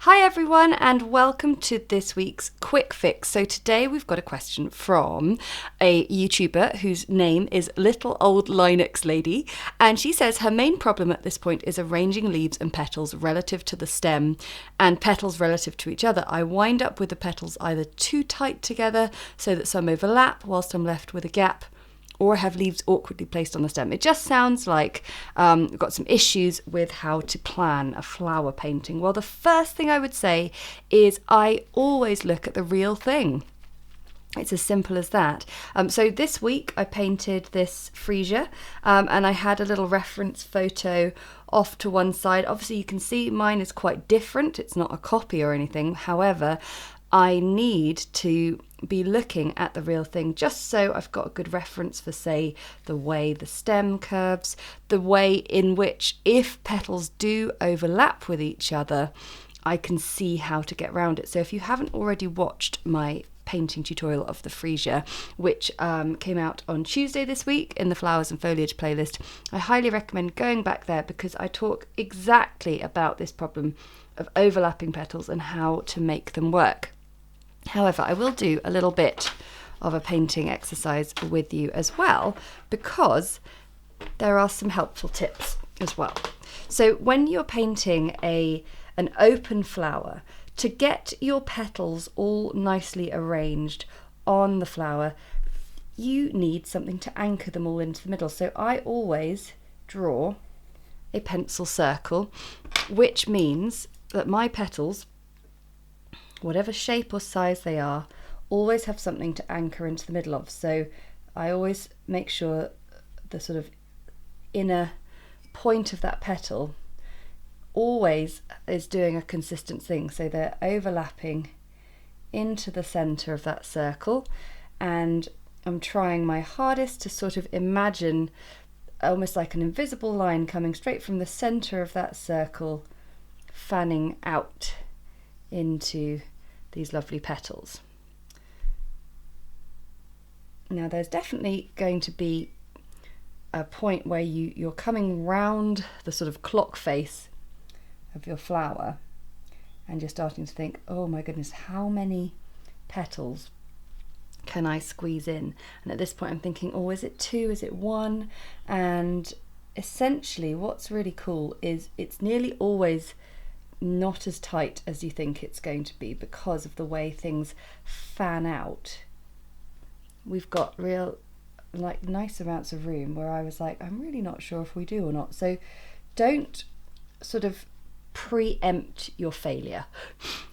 Hi everyone and welcome to this week's Quick Fix. So today we've got a question from a YouTuber whose name is Little Old Linux Lady, and she says her main problem at this point is arranging leaves and petals relative to the stem and petals relative to each other. I wind up with the petals either too tight together so that some overlap whilst I'm left with a gap, or have leaves awkwardly placed on the stem. It just sounds like we've got some issues with how to plan a flower painting. Well, the first thing I would say is I always look at the real thing. It's as simple as that. So this week I painted this freesia and I had a little reference photo off to one side. Obviously you can see mine is quite different. It's not a copy or anything. However, I need to be looking at the real thing just so I've got a good reference for, say, the way the stem curves, the way in which if petals do overlap with each other, I can see how to get around it. So if you haven't already watched my painting tutorial of the freesia, which came out on Tuesday this week in the flowers and foliage playlist, I highly recommend going back there because I talk exactly about this problem of overlapping petals and how to make them work. However, I will do a little bit of a painting exercise with you as well, because there are some helpful tips as well. So when you're painting an open flower, to get your petals all nicely arranged on the flower, you need something to anchor them all into the middle. So I always draw a pencil circle, which means that my petals, whatever shape or size they are, always have something to anchor into the middle of. So I always make sure the sort of inner point of that petal always is doing a consistent thing. So they're overlapping into the center of that circle, and I'm trying my hardest to sort of imagine almost like an invisible line coming straight from the center of that circle, fanning out into these lovely petals. Now there's definitely going to be a point where you're coming round the sort of clock face of your flower and you're starting to think, oh my goodness, how many petals can I squeeze in? And at this point I'm thinking, oh, is it 2? Is it 1? And essentially what's really cool is it's nearly always not as tight as you think it's going to be because of the way things fan out. We've got real nice amounts of room where I was like, I'm really not sure if we do or not. So don't sort of preempt your failure.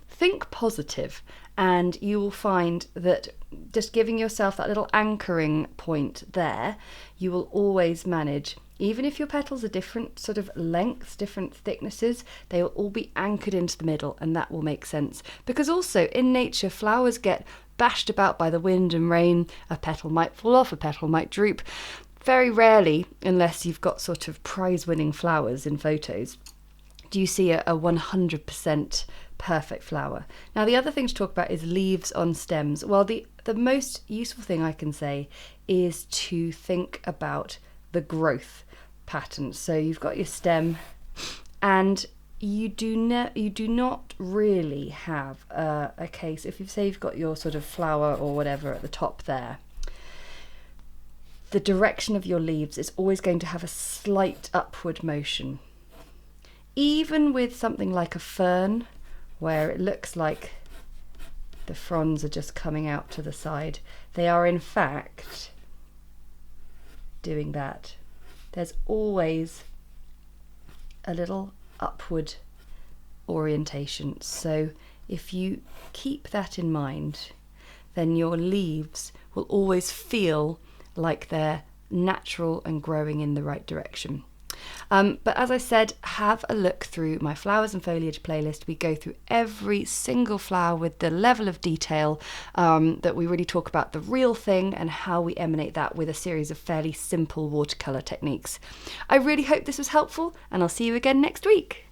Think positive, and you will find that just giving yourself that little anchoring point there, you will always manage. Even if your petals are different sort of lengths, different thicknesses, they will all be anchored into the middle, and that will make sense. Because also in nature, flowers get bashed about by the wind and rain. A petal might fall off, a petal might droop. Very rarely, unless you've got sort of prize-winning flowers in photos, do you see a 100% perfect flower. Now the other thing to talk about is leaves on stems. Well, the most useful thing I can say is to think about the growth pattern. So you've got your stem, and you do not really have a case. If you've got your sort of flower or whatever at the top there, the direction of your leaves is always going to have a slight upward motion. Even with something like a fern, where it looks like the fronds are just coming out to the side, they are in fact doing that. There's always a little upward orientation. So if you keep that in mind, then your leaves will always feel like they're natural and growing in the right direction. But as I said, have a look through my flowers and foliage playlist. We go through every single flower with the level of detail that we really talk about the real thing and how we emanate that with a series of fairly simple watercolour techniques. I really hope this was helpful, and I'll see you again next week.